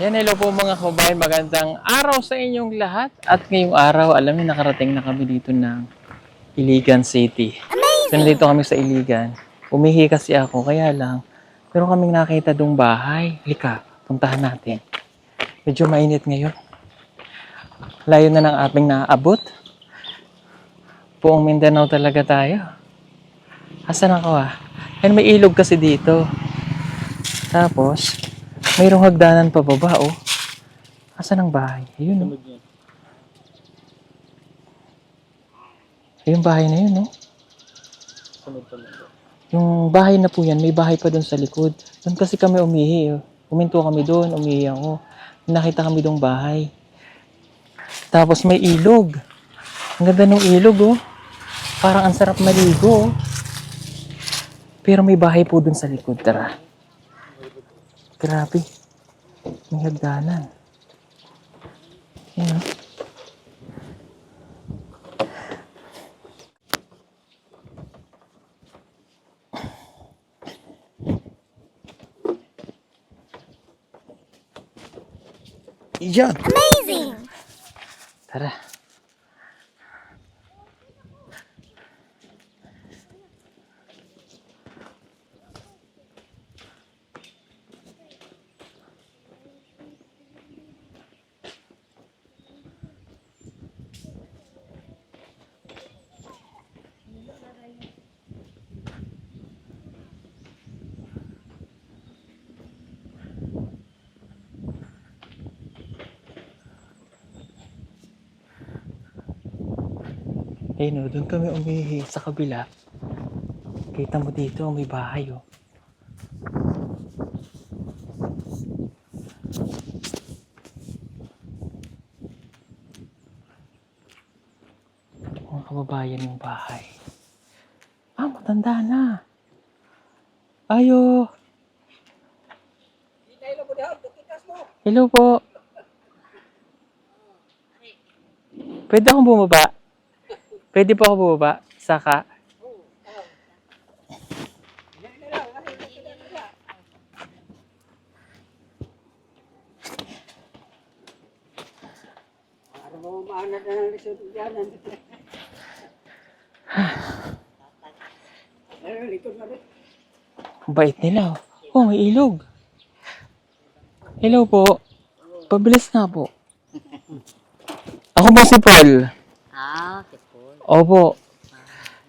Yan, hello po mga kabayan. Magandang araw sa inyong lahat. At ngayong araw, alam niyo, nakarating na kami dito ng Iligan City. So, nandito kami sa Iligan. Umihi kasi ako, kaya lang. Pero kaming nakita dong bahay. Halika, puntahan natin. Medyo mainit ngayon. Layo na ng ating naaabot. Buong Mindanao talaga tayo. Asan ako ah? Yan, may ilog kasi dito. Tapos, mayroong hagdanan pa baba oh. Asan ang bahay? Ayun oh. Yung bahay na yun oh. Yung bahay na po yan, may bahay pa doon sa likod. Doon kasi kami umihi oh. Uminto kami doon, umihi ako. Nakita kami doong bahay. Tapos may ilog. Ang ganda ng ilog oh. Parang ang sarap maligo oh. Pero may bahay po doon sa likod. Tara. Grabe. May hagdanan. Yan oh. Yan. Amazing! Tara. Eh no, doon kami umihi sa kabila. Kita mo dito, may bahay oh. Mga kababayan yung bahay. Ah, matanda na. Ayo. Hello po. Pwede akong bumaba? Pwede po ako bumaba? Saka. Ang bait nila. Oh, may ilog. Hello po. Pabilis nga po. Ako po si Paul. Si Paul. Opo.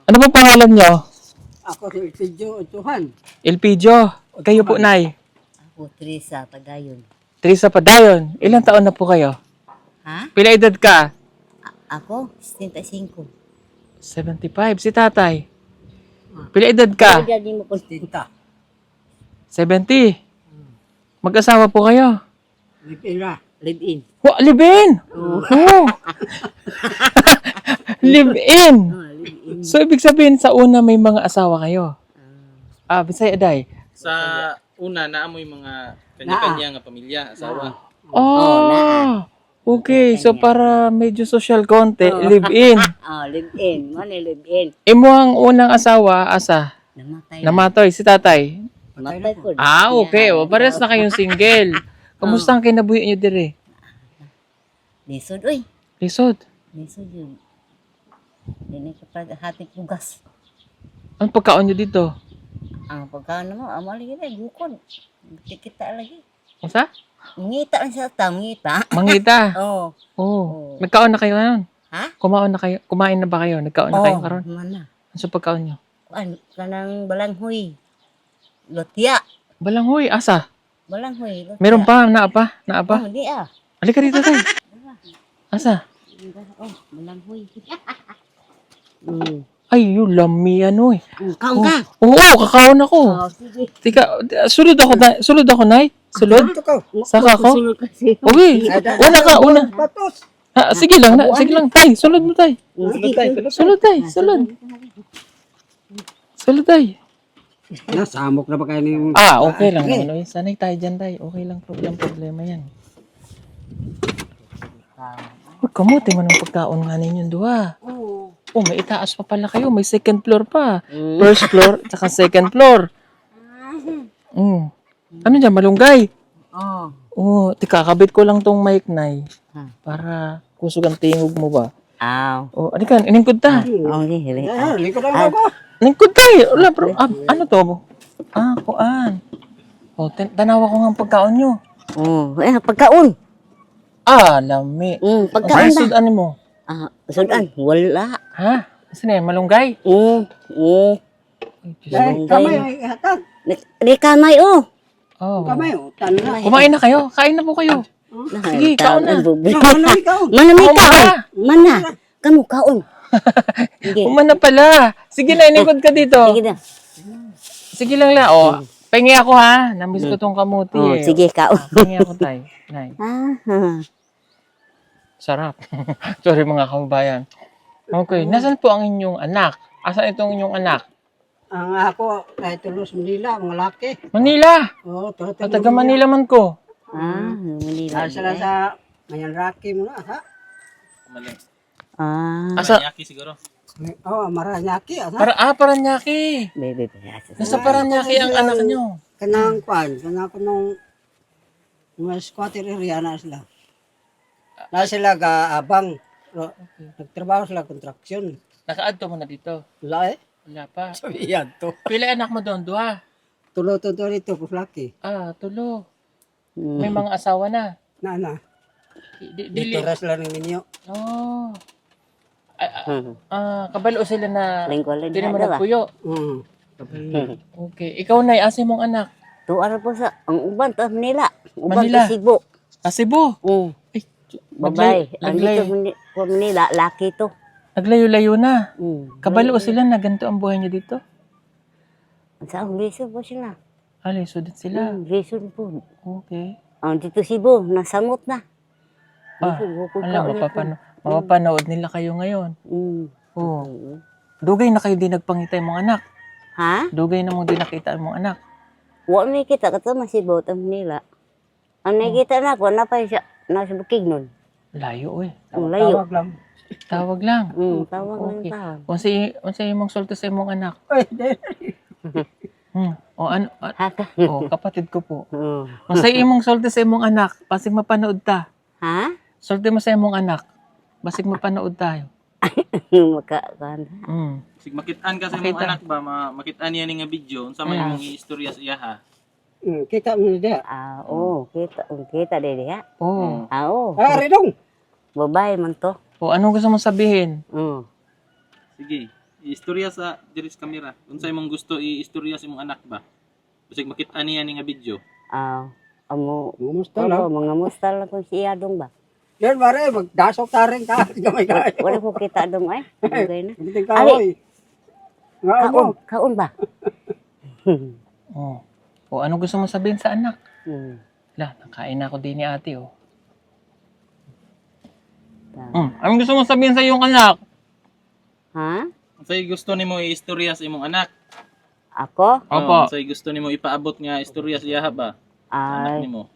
Ano po pangalan nyo? Ako si Elpidio Otuhan. Elpidio. Kayo po, Nay. Ako, Teresa, Pagayon. Teresa Padayon. Ilang taon na po kayo? Ha? Pila edad ka? Ako, 75. 75. Si tatay? Pila edad ka? Hindi mo kung Tinta. 70. Mag-asawa po kayo? Lipira. live-in. Live-in! Oh. Live-in! Live-in. So, ibig sabihin, sa una may mga asawa kayo? Bisaya day. Sa una, naamoy mga kanya-kanya nga pamilya, asawa. Oh, okay. So, para medyo social konti, live-in. Live-in. Mani live-in. Imo ang unang asawa, asa? Namatay. Namatoy, si tatay. Namatay ko. Okay. O, parehas na kayong single. Kamusta ang kinabuhi niyo dire? Lisod, uy. Lisod. Lisod yun. Hindi kapag hating pugas. Anong pagkaon niyo dito? Ang pagkaon mo, amali yun gukod. Kita lagi. Masa? Mangita lang sa ta, mangita. Mangita. Oo. Oh. Nagkaon na kayo ngayon? Ha? Kumain na ba kayo? Nagkaon na kayo karon? Mana? Ano sa pagkaon niyo? Kanang balanghoy. Lotya. Balanghoy, asa? Balanghoy. Lotya. Meron pa, naapa? Hindi Halika dito tayo. Asa? Balanghoy. Ay, yung lami ano eh. Kaon ka. Oo, kakaon ako. Sige. Tika, sulod ako, Nay. Sulod? Ito ko. Saka ako? Sulod kasi. Okay, una. Patos. Sige lang, tay. Sulod mo, tay. Sulod, tay. Sulod, tay. Nasamok na ba kayo ng... Okay lang naman. Sanay tayo dyan, tay. Okay lang, problema yan. Huwag kamuti mo ng pagkaon nga ninyong duha. Oh, may itaas pa pala kayo. May second floor pa. First floor, tsaka second floor. Ano dyan, malunggay? Oo, tika, kabit ko lang tong mic, Nay. Ah. Para kusog ang tingog mo ba? Aw. O, ano ka, iningkod ta. Oh, hili. Likod lang ako. Iningkod ta eh. Wala, bro. Ano to? Kuan. O, tanawa ko nga ang pagkaon nyo. Pagkaon. Lami. Pagkaon Ay, ba? sudan mo. Sudan, wala. Ha? Saan yan? Malunggay? Ay, Diyos ko. Kamay, ay hatag. Di kamay, oh. Oh. Kamay, utan na. Kumain na kayo. Kain na po kayo. Sige, kaon na. Ano ikaw? Mana may Oh, kaon. Mana. Kamu kaon. Sige. Umana pala. Sige na, iningkod ka dito. Sige na. Sige lang la. O, pahingi ako ha. Namiss ko tong kamuti Oh, eh. sige, kaon. Pahingi ako tay. Nay. Sarap. Sorry mga kababayan. Okay, nasan po ang inyong anak? Asan itong inyong anak? Ang ako, ay tulos Manila, mga laki. Manila! Oo, Taga Manila man ko. Manila. Sila sa Mayan Rocky mo na, ha? Mali. Asa? Yaki siguro. Oo, Maranyaki, ha? Paranaque. Bebe, Nasa Paranaque ang anak nyo. Kanang kwan, kanang ko nung mga squatter area na sila. Na sila abang. Nagtrabaho sila construction. Nakaadto mo na dito. Wala eh. Wala pa. Sabihan to. Pila anak mo doon? Duha. Tulo-tulo dito, puslaki. Tulo. May mga asawa na. Na. Dili. Dito ras lang ninyo. Oh. Kabalo sila na Lingkod hindi mo nagpuyo. Mm. Okay. Ikaw na, asa mong anak? Tuwara po sa, ang uban to Manila. Uban Manila. to Cebu. Cebu. Ay, babay. Ang dito po Manila, laki to. Naglayo-layo na. Kabalo sila na ganito ang buhay niyo dito? Saan lisod po sila? Liso din sila. Lisod po. Okay. Ang dito Cebu, nasamot na. Alam, mapapanood nila kayo ngayon. Oo. Dugay na kayo din nagpangitay mong anak. Ha? Dugay na mo din nakita mong anak. Wa may kita ka to Cebu to Manila. Ang nakita na ko na pa siya nasa Bukidnon. Layo eh. Ang layo. Tawag lang. Tawag lang. Tawag lang Okay. tawag. Unsa imong sulti sa imong anak? Ay, O ano? Haka. Kapatid ko po. Unsa imong sulti sa imong anak? Basig mapanood ta. Ha? Sulti mo sa imong anak. Basig mapanood tayo. Makakan. Sig makitaan ka sa imong anak ba, makitaan niya ni nga video unsa may imong istorya sa iya ha. kita mo na diya. Kita din ha. Oo. Oo. Redong. Babae man to. O anong gusto mong sabihin? Sige, istorya sa diri sa camera. Unsa imong gusto i-istorya sa imong anak ba? Bisag makitaan niya ni nga video. Amo. Kumusta lang? Mga musta lang kung siya dong ba? Yan, mare, magdasok ka rin ka. Gamay ka. Wala ko kita dong ay. Bagay na. Hindi ka, oy. Nga mo. Kaon ba? O anong gusto mong sabihin sa anak? Hmm. Nakain na ako din ni ate oh. Anong gusto mong sabihin sa iyong anak? Ha? Unsay gusto nimo i-istorya sa imong anak? Ako? Opo. Unsay gusto nimo ipaabot nga istorya sa iya ba? Anak Ay, nimo.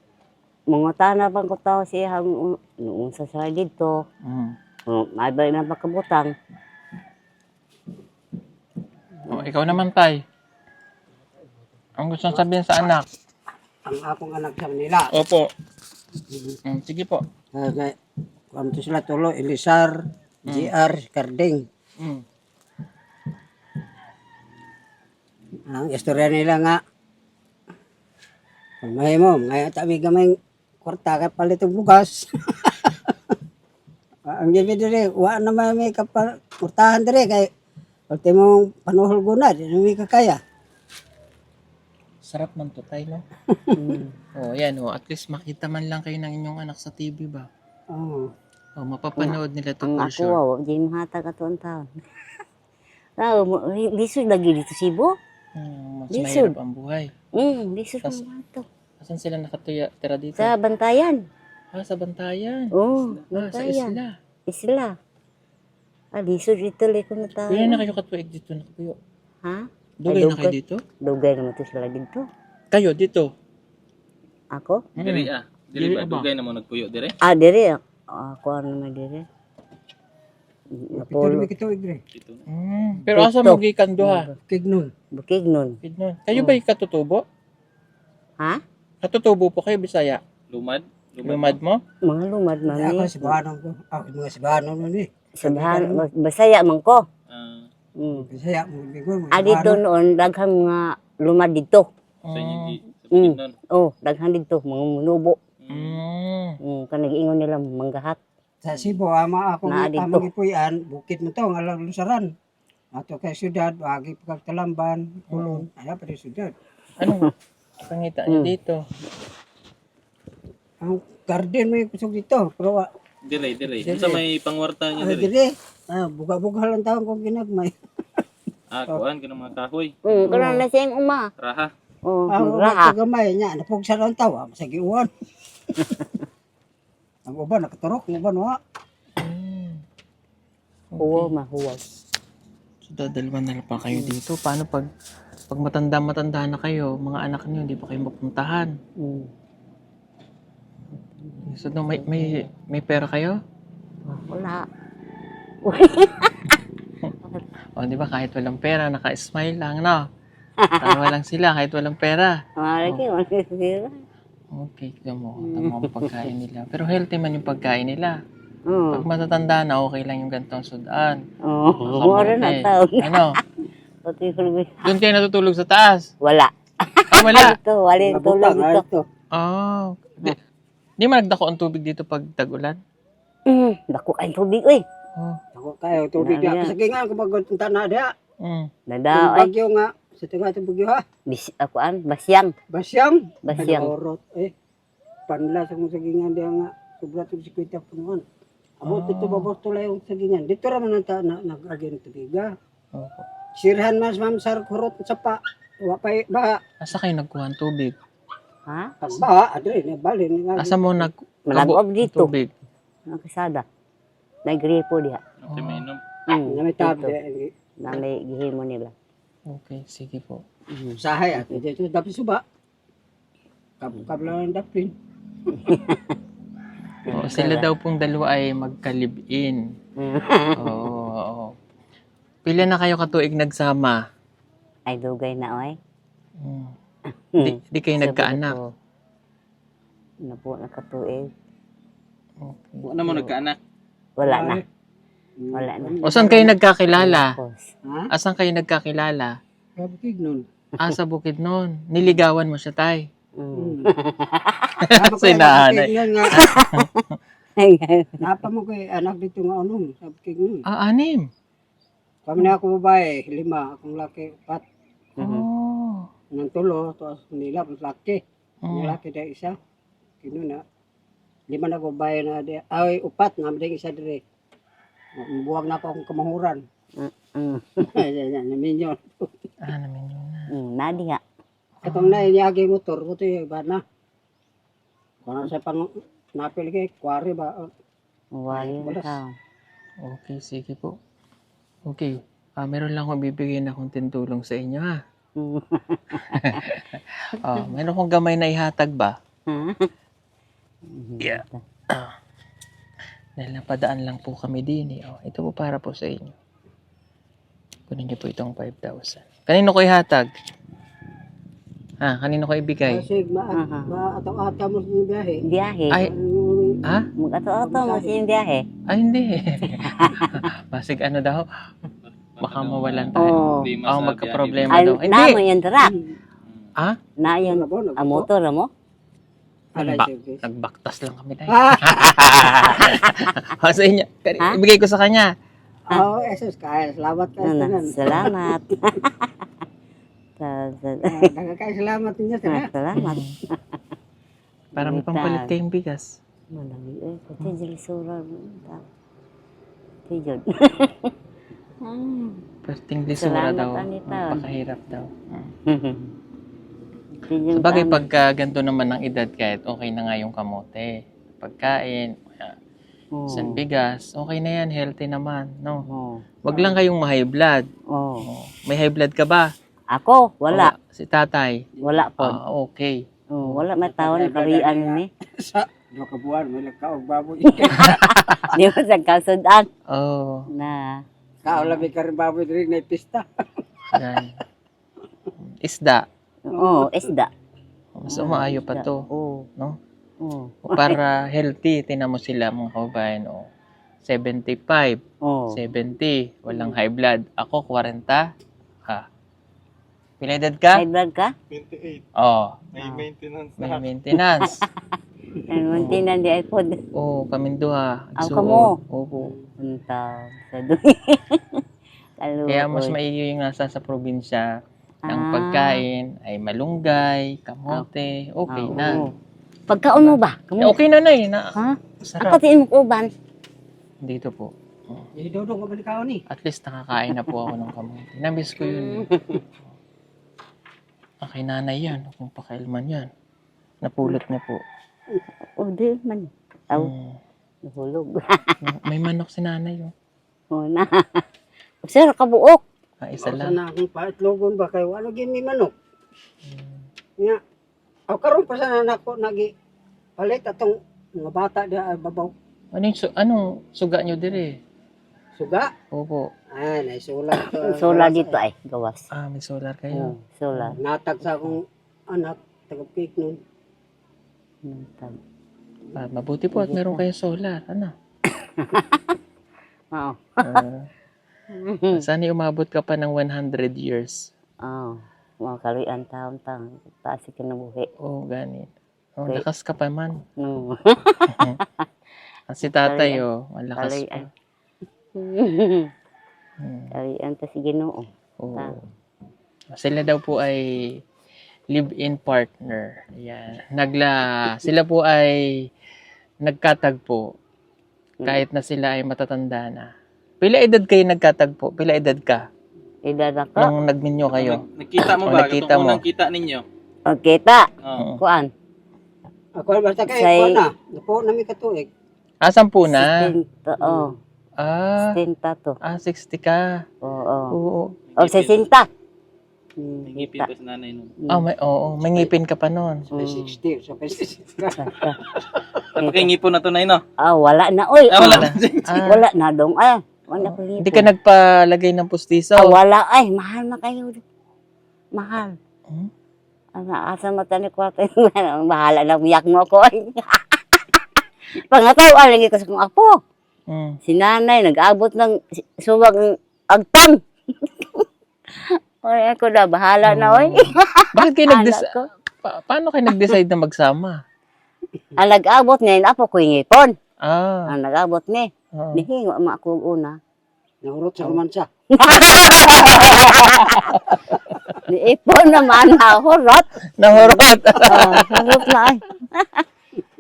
mga tana bang ko tao siya noong sa sala dito. May ba na makabutang? Ikaw naman tay. Ang gusto mong sabihin sa anak? Ang akong anak sa Manila. Opo. Sige po. Kung sila tulo, Elisar, GR, Carding. Ang istorya nila nga, may mo, ngayon tabi gamay kwarta ka palit ang bugas. Ang gabi dire, wa naman may kurtahan dire, kay pati mong panuhol guna, di na may kakaya. Sarap man to tay, no? Yan at least makita man lang kayo ng inyong anak sa TV ba? Mapapanood nila to Ang for ako, sure. di mahatag ato ang taon. Lisod lagi dito Cebu. Mas Lisod. mahirap ang buhay. Lisod Tas- naman to. Asan sila nakatira dito? Sa Bantayan. Sa Bantayan. Oo, Sa Bantayan. isla. Isla. Lisod dito lang ko na tayo. Kaya na kayo katuig dito nakapuyo. Ha? Dugay na kayo dugay. dito? Dugay naman to sila dito. Kayo dito? Ako? Diri Diri Diri ba ba? dugay na mo nagpuyo dire? Diri. Ako ano naman diri. Pito rin kito igre. Dito. Pero asa mo gikan duha? Kignon. Bukidnon. Kayo ba ikatutubo? Ha? Katutubo po kayo Bisaya? Lumad? Lumad mo? Mga lumad man Ako eh. si Banong ko. Ako mga si Banong nun eh. Sabahan, basaya man ko. Ah, Bisaya mo bigo mo. Ah, dito noon, daghang mga lumad dito. sa inyo di sa Mm. bukid nun. Oh, daghang dito, mga munubo. Mm. Kanag-ingon nila, manggahat. Sa Cebu, ama ako Naa ni dito. among ipuyan, bukid mo to, ngalang lusaran. Ato kay syudad, wagi pagtalamban, kulon, ano pa rin syudad. Anong pangita niyo dito? Ang garden mo yung kusog dito, pero Dire. Unsa may pangwarta niyo dire? dire, buga-buga lang taon kong ginagmay. Ah, kuan kanang mga kahoy. Karon na siyang uma. Raha. Oh, Ang raha. gamay niya, napugsa lang tawa, masagiuan. Ang uban, nakaturok, ang uban, wa. Huwaw, mahuwaw. So, dadalwan na lang pa kayo dito. Paano pag matanda na kayo, mga anak niyo, hindi pa kayo mapuntahan? So, no, may pera kayo? Wala. O, di ba, kahit walang pera, naka-smile lang, no? Tawa lang sila, kahit walang pera. Malaki, malaki sila. Okay, tama ang pagkain nila. Pero healthy man yung pagkain nila. Oo. Pag matatanda na, okay lang yung gantong sudan. Oo. Mura na taon. Ano? Pati kulbi. Doon kayo natutulog sa taas? Wala. Ah, wala. Ito, wala yung tulog Nabutang, ito. ito. Oh. Di man nagdako ang tubig dito pag tag-ulan? Dako kayong tubig, uy. Oh. Ako kayo, tubig Dami na. yan. Kasagingan ko magpunta na diya. Mm. Nadaw, Yung ay. bagyo nga, sa taga bagyo ha. Akuan, basyang. Basyang. Basyang. Orot, panla sa mong sagingan diya nga. Sobra to 50 punuan. Abot ito babos tulay yung sagingan. Dito raman ang nag-agin tubiga. Opo. Sirhan mas ma'am sar kurot sa pa. Wapay baha. Asa kayo nagkuha ng tubig? Ha? Pag baha, adre, balin. Asa mo Malagob ng dito. tubig? Ang kasada. Nagripo diha. Ate mainom. Na may tab Dito. diya. Na may gihimo nila. Okay, sige po. Sahay at dito dapat suba. Kabla ng daplin. Oo, sila daw pong dalawa ay magka-live-in. Oo. Pila na kayo katuig nagsama? Ay, dugay na, oy. Di kayo nagkaanak? Na po, nakatuig. Okay. Wala mo nagkaanak. Wala na. Wala na. O saan kayo nagkakilala? Tapos, Ha? Asan kayo nagkakilala? Kabukig nun. Sa Bukidnon. Niligawan mo siya, tay. Kasi nanay. Napa mo kay anak dito nga anong kabukig nun. Anim. Kami na ako babae, 5, akong laki, 4. Oh. Nang tulo, tapos nila, laki. Mm. Laki na isa. Kino na. 5 na ako babae na di. Ay, 4, namin isa dire. Buwag na ako akong kamahuran. Naminyon. Namin yun na. nadi nga. Katong na iniyagi motor, ko ito yung iba na. Kung sa pang napil kay, kwari ba? Wali na Walas. tao. Okay, sige po. Okay. Meron lang akong bibigyan akong tintulong sa inyo, ha? Meron akong gamay na ihatag ba? Yeah. Dahil napadaan lang po kami din, eh. Ito po para po sa inyo. Kunin niyo po itong 5,000. Kanino ko ihatag? Kanino ko ibigay? Kasi ataw-ataw mo sa biyahe. Biyahe. Ay, ha? Mag-ato-ato mo sa iyong biyahe. Ay, hindi. Basig ano daw? Baka mawalan tayo. Oo. Ako magka-problema Ay, daw. na mo Hindi. yung truck. Ha? Na yung motor mo. Nagbaktas lang kami tayo. Sa inyo. Ibigay ko sa kanya. Oo, esos kaya. Salamat ka. Salamat. Kaya salamat niya sa Salamat. Para may pampalit kayong bigas. Malami. Pati dyan sura. Tijod. Perting lisura Salamat, daw. Anita. Napakahirap daw. Sabagay pagka ganito naman ang edad kahit okay na nga yung kamote. Pagkain, isang bigas, okay na yan, healthy naman. No? Wag lang kayong ma-high blood. May high blood ka ba? Ako, wala. Si tatay? Wala po. Okay. Wala matawon karian ni. sa 2 kabuan, may nagkaog baboy. Di mo sa kasudan. Oh. Na. Kaulabi ka rin baboy rin na pista. Yan. Isda. Isda. Mas umaayo pa to. Oo. No? Para healthy, tinan mo sila mga kababayan. 75, Oh. 70, walang high blood. Ako, 40. Ha. Pila edad ka? High blood ka? 28. May Oh, maintenance may maintenance. Nanguntinan di iPod. Paminduha. Aw ka mo. Opo. Punta sa dumi. Kaluoy. Kaya mas maigi yung nasa sa probinsya. Ang Ah. pagkain ay malunggay, kamote, okay Oo. na. Pagkaon mo ba? Eh, okay na na. Ha? Sarap. Ako tiin mo uban. Dito po. Dudong ko balik ako ni. At least nakakain na po ako ng kamote. Namiss ko yun. Kay nanay yan. Kung pakailman yan. Napulot niya po. O di man. Aw, Mm. nahulog. May manok si nanay. O na. Sir, kabuok. Isa Isa lang. na akong paitlogon ba kayo. Ano gini manok? Nga. Ako karon pa sana nako nagi palit atong mga bata diha babaw. Anong suga nyo dire? Suga. Opo. Ah, naisulat. Sola dito ay, gawas. May solar kayo. Sola. Natag sa akong anak, tagapik nun. Mabuti po at meron kayo solar. Ano? Oo. Sana umabot ka pa ng 100 years. Oo. Mga kaluyan taon-taon. Taas ka na buhi. Ganit. Okay. Lakas ka pa man. No. Si tatay, malakas Kaluyan. pa. Kaluyan ta si Ginoo. Oo. Sila daw po ay live-in partner. Ayan. Sila po ay nagkatagpo kahit na sila ay matatanda na. Pila edad kayo nagkatagpo? Pila edad ka? Edad ako. Nung nagminyo kayo? Nakita mo O, ba? nakita Itong mo. unang kita ninyo. O, kita. Oo. Kuan. Ako basta kay Say- ko na. Napo na mi katuig. Sampu na? Oo. Ah, 60 to. 60 ka. Oo. Oo. O, 60. May ngipin pa sa nanay nun. May ngipin ka pa noon. Sa 60, sa 60. At ngipon na to na no? Wala na. Uy. Wala na. Wala na dong. Wala ko Hindi ka nagpalagay ng pustiso. wala. Ay, mahal na kayo. Mahal. Hmm? Asa mata ni kwarto. Bahala na biyak mo ako. Pangataw, lagi ko sa kong apo. Mm. Si nanay, nag-abot ng suwag ng agtang. Oy, ako na, bahala na, oy. Bakit kayo Anak ko. paano kayo nag-decide na magsama? Ang nag-abot ngayon, apo ko yung ipon. Ah. Ang nag-abot ni. Oo. Nihingo mo ako una. Nahurot sa romansa. Ni ipon naman, hurot. Nahurot. Hurot na, ay.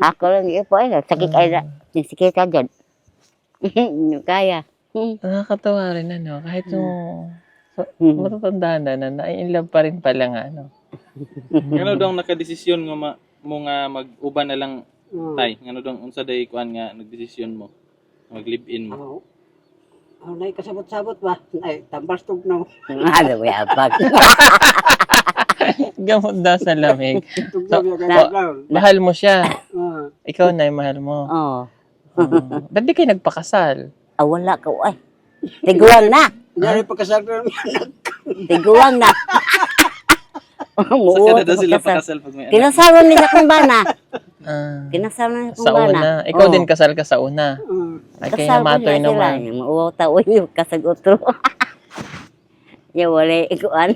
Ako lang ipon, sakit ay na. Sakit ka dyan. Kaya. Nakakatawa rin kahit yung matatanda na in love pa rin pala nga Ngano daw nakadesisyon nga mo nga mag-uban na lang tay? Ngano daw unsa day kuan nga nagdesisyon mo? Mag-live-in mo. Nay kasabot-sabot ba? Ay, tambas tugnaw. Ano ba yapag? Gamot daw sa lamig. Tugnaw yung gagawin. Mahal mo siya. Ah. Ikaw na mahal mo. Oo. Ba't di kayo nagpakasal? Wala ka, ay. Tiguan na. Nyari pagkasal ko ng anak. Tiguan na. Sa kada daw sila pakasal pag may anak. Kinasama nila kung bana. Kinasama nila kung Sa bana. una. Ikaw din kasal ka sa una. Ay kayo Kasama namatoy nila sila. naman. Mauwaw-taoy yung kasag-utro. Yung wala ikuan.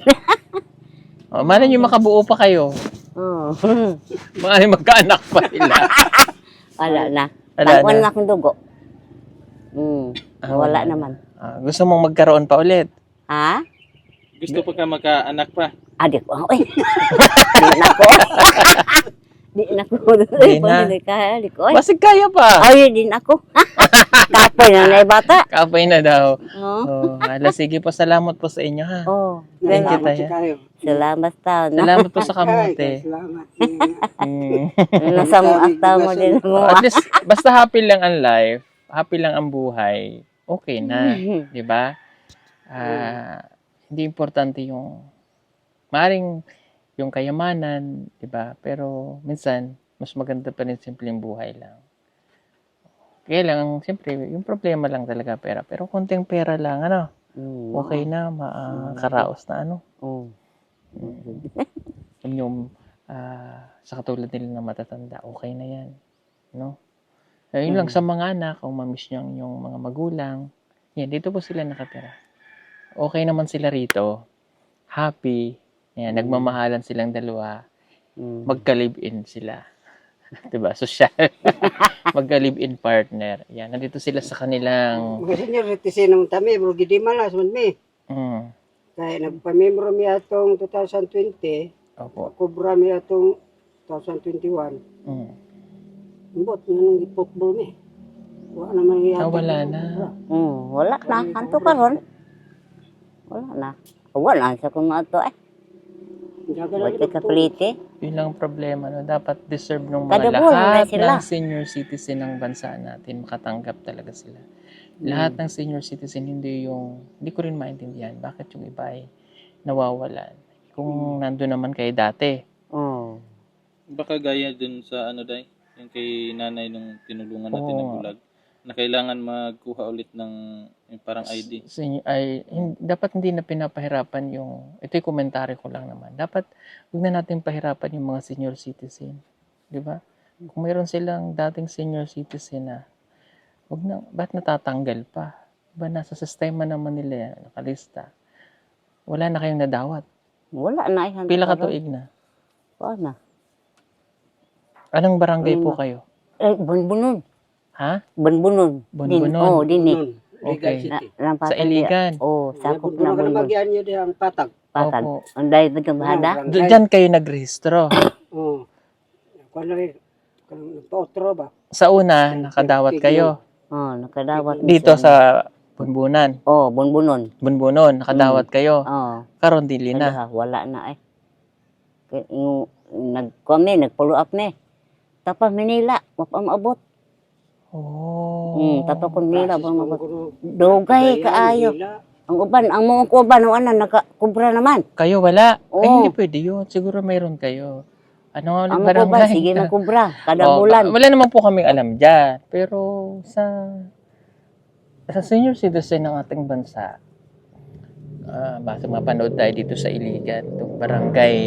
Malay nyo makabuo pa kayo. Oo. Malay magkaanak pa sila. Wala na. Wala Tangwan na. na akong dugo. Wala naman. Gusto mong magkaroon pa ulit? Ha? Gusto pa ka magkaanak pa? Adik ko. Uy. Di na ko. Di na ko. Di na. Di ko. Basig kaya pa. Ay, di na ko. Kapoy na na yung bata. Kapay na daw. Oo. Sige po, salamat po sa inyo ha. Oh. Thank you, Salamat Taya. kayo. Salamat taon. Salamat po sa Ay, kamote. salamat. Nasa mo akta mo din mo. At least, basta happy lang ang life, happy lang ang buhay, okay na. Di ba? Hindi importante yung, maring yung kayamanan, di ba? Pero minsan, mas maganda pa rin simpleng buhay lang. Kaya lang, siyempre, yung problema lang talaga pera. Pero konting pera lang, okay na, makaraos na Oh. yung sa katulad nila na matatanda, okay na yan. No? Yun lang sa mga anak, kung mamiss nyo yung mga magulang, yan, dito po sila nakatira. Okay naman sila rito. Happy. Yan, nagmamahalan silang dalawa. Magka-live-in sila. Diba? Social. Magka-live-in partner. Yan, nandito sila sa kanilang... Kasi niya, retisin naman kami, bro, gidi malas, man mi. Mm, Kaya nagpamembro mi atong 2020, opo. kubra mi atong 2021. Mm. Imbot, nang football mi. Wala naman yung Wala na. Wala na. Kanto karon. Wala na. Wala sa kung ato eh. Wala ka kapalite. Yun lang ang problema. No? Dapat deserve ng Kada mga buwan, lahat sila. ng senior citizen ng bansa natin. Makatanggap talaga sila. Lahat ng senior citizen, hindi ko rin maintindihan. Bakit yung iba ay nawawalan? Kung nandun naman kayo dati. Oh. Baka gaya dun sa ano day, yung kay nanay nung tinulungan natin ng Oo. bulag, na kailangan magkuha ulit ng yung parang ID. Dapat hindi na pinapahirapan yung, ito'y komentary ko lang naman. Dapat huwag na natin pahirapan yung mga senior citizen. Di ba? Kung mayroon silang dating senior citizen na, huwag na, ba't natatanggal pa? Diba nasa sistema naman nila yan, nakalista. Wala na kayong nadawat. Wala na. Pila ka tuig na? Wala na. Anong barangay po kayo? Bunbunon. Ha? Bunbunon. Bunbunon. Oh, din eh. Okay. City. Sa Iligan. Oh, sakop Sakop na na bunbun. magyan niyo diyan ang patag. Patag. Opo. Ang dahil ba itong bahada? Diyan kayo nagrehistro. Oo. Kung na rin, kung nagpa-otro ba? Sa una, nakadawat kayo. Oh, nakadawat. Dito sa Bunbunan. Oh, bunbunon. Bunbunon, nakadawat kayo. Oh. Karon dili na. Wala na eh. Yung nagkami, nagfollow up me. Tapos Manila, mapamabot. Oh. Tapos kung Manila, Process mapamabot. mo, Dugay kaayo. Ang uban, ang mga kuban, nakakubra naman. Kayo wala. Ay, Oo. hindi pwede yun. Siguro mayroon kayo. Ano ulit Ang mga kuban, barangay? sige na kubra. Kada Oh, bulan. wala naman po kaming alam dyan. Pero sa senior citizen ng ating bansa, basta mapanood tayo dito sa Iligan, itong barangay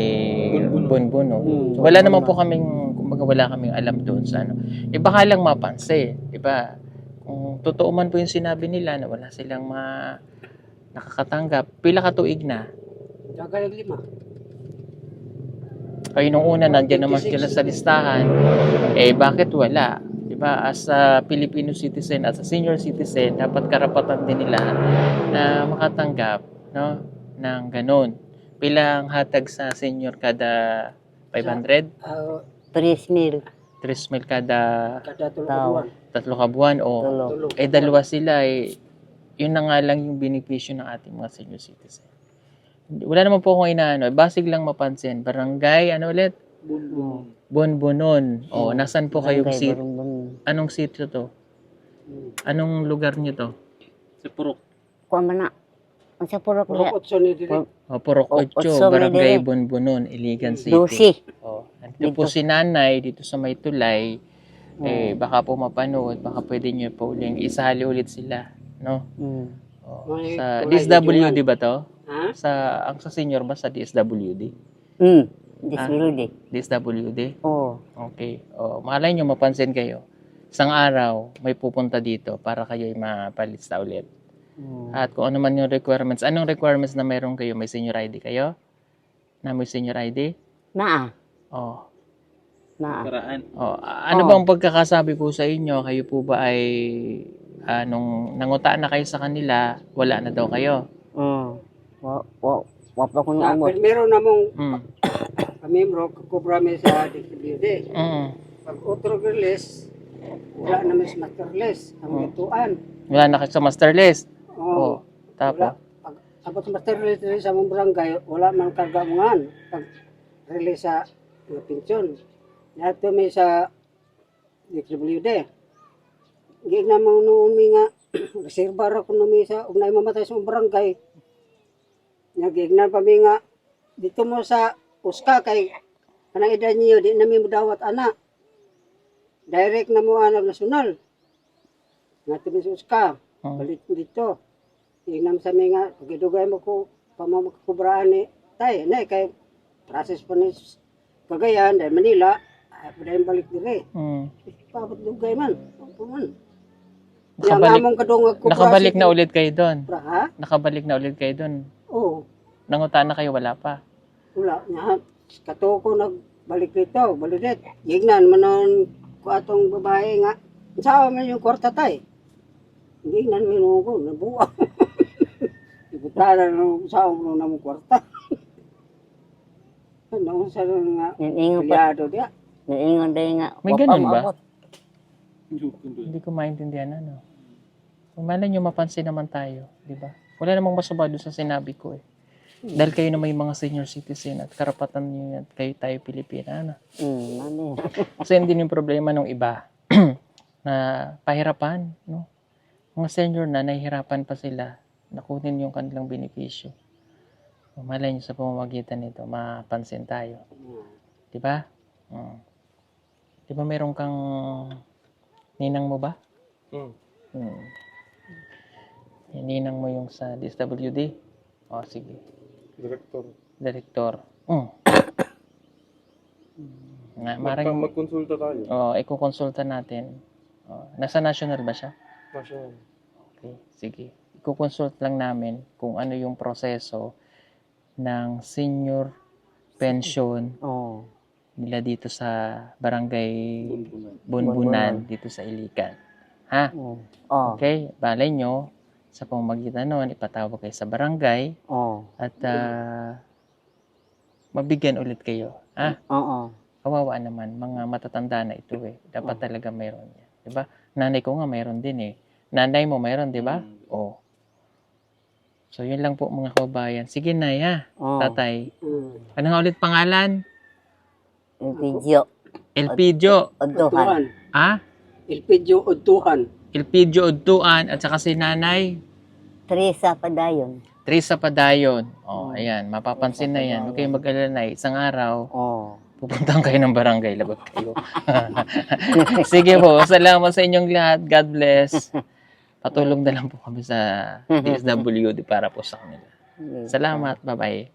Bunbuno. So, wala naman po kaming, kumbaga wala kaming alam doon sa ano. Baka lang mapansin, diba? Kung totoo man po yung sinabi nila na wala silang nakakatanggap, pila ka tuig na. Kagalag 5. Ay, nung una, nandiyan naman sila sa listahan. Bakit wala? Diba? As a Filipino citizen, as a senior citizen, dapat karapatan din nila na makatanggap, no, ng ganun. Pilang hatag sa senior kada 500? 3,000. 3,000 kada Kada tulong 3 ka buwan? O, Tulo. dalawa sila. Yun na nga lang yung benepisyo ng ating mga senior citizen. Wala naman po akong inaano. Basig lang mapansin. Barangay, ano ulit? Bunbunon. O, nasan po kayong seat? Anong sitio to? Anong lugar nyo to? Sa Purok. Kuha man na. Ang sa purok niya. Purok 8 ni dili. O, Purok 8, Otso, Barangay Medellin. Bunbunon, Iligan City. 12. O, nandito po si nanay dito sa may tulay. Baka po mapanood, baka pwede nyo pa uling isali ulit sila. No? O, May sa tulay, DSWD ba to? Ha? Ang sa senior ba sa DSWD? Disability. DSWD? Oh. Okay. O, malay nyo, mapansin kayo. Isang araw, may pupunta dito para kayo mapalista ulit. At kung ano man yung requirements. Anong requirements na mayroon kayo? May senior ID kayo? Na may senior ID? Naa. Oh. Naa. Paraan. Oh. Ano bang pagkakasabi ko sa inyo? Kayo po ba ay nung nangutaan na kayo sa kanila, wala na daw kayo? Wapa ko na amot. Meron namong Mm. pamembro, kubra mi sa DPWD. Mm. Pag otro release, wala naman sa master list. Ang ituan. Wala na kayo sa master list. Oo. Oh. Tapos? Pag abot sa master list rin sa mong barangay, wala man karga mga pag release sa mga pensyon. Yato mi sa DPWD. Hindi naman noon mi nga, reserva ra ko mi sa, ug na mamatay sa mong barangay. Nagignan pa mi nga, dito mo sa Uska kay kanang edad niyo, di na mi mudawat ana. Direct na mo anak nasyonal. Nga tumi sa Uska, balik mo dito. Tingnan sa mi nga, pagidugay mo ko, pamamakakubraan ni tay, na kay process po ni Cagayan, dahil Manila, ay pwede balik dire. Mm. Papat dugay man. Opo man. Yang Nakabalik, among kadungag ko nakabalik na ulit kayo doon. Ha? Nakabalik na ulit kayo doon. Oo. Nanguta na kayo, wala pa. Wala. Nya, kato ko nagbalik dito. Balidet. Gignan manon ko atong babae nga. Saan man yung kwarta tay? Gignan mo ko. Nabuang. Ibutara nung saan mo na mong kwarta. Ano sa nga Ingon pa. pilyado dia. Ingon din nga. May wa pa ganun ba? maabot. Hindi ko maintindihan ano. Kung malay nyo, mapansin naman tayo. Di ba? Wala namang masama doon sa sinabi ko eh. Dahil kayo na may mga senior citizen at karapatan nyo yan, kayo tayo Pilipina. Ano? Ano yun? Kasi hindi yung problema ng iba na pahirapan. No? Mga senior na, nahihirapan pa sila na kunin yung kanilang benepisyo. Malay nyo sa pamamagitan nito, mapansin tayo. Di ba? Di ba meron kang ninang mo ba? Yung ninang mo yung sa DSWD? O, sige. Direktor. Marang Magkonsulta tayo. ikukonsulta natin. Nasa national ba siya? National. Okay, sige. Ikukonsult lang namin kung ano yung proseso ng senior pension Oo. nila dito sa barangay Bunbunan dito sa Iligan. Ha? Oo. Okay? Balay nyo, sa pamamagitan nun, ipatawag kayo sa barangay Oo. at mabigyan ulit kayo. Ha? Oo. Kawawa naman, mga matatanda na ito eh. Dapat talaga mayroon yan. Diba? Nanay ko nga mayroon din eh. Nanay mo mayroon, diba? Oo. So, yun lang po mga kababayan. Sige, Nay, ha? Tatay. Ano nga ulit pangalan? Yung video. Elpidio. Oduhan. Ha? Ilpidyo Udtuhan. Elpidio Udtuan at saka si Nanay Teresa Padayon. Teresa Padayon. Oh, ayan. Mapapansin na yan. Huwag kayong mag-alala, Nay. Isang araw, Oo. pupuntahan kayo ng barangay. Lagot kayo. Sige po. Salamat sa inyong lahat. God bless. Patulong na lang po kami sa DSWD para po sa kanila. Salamat. Bye-bye.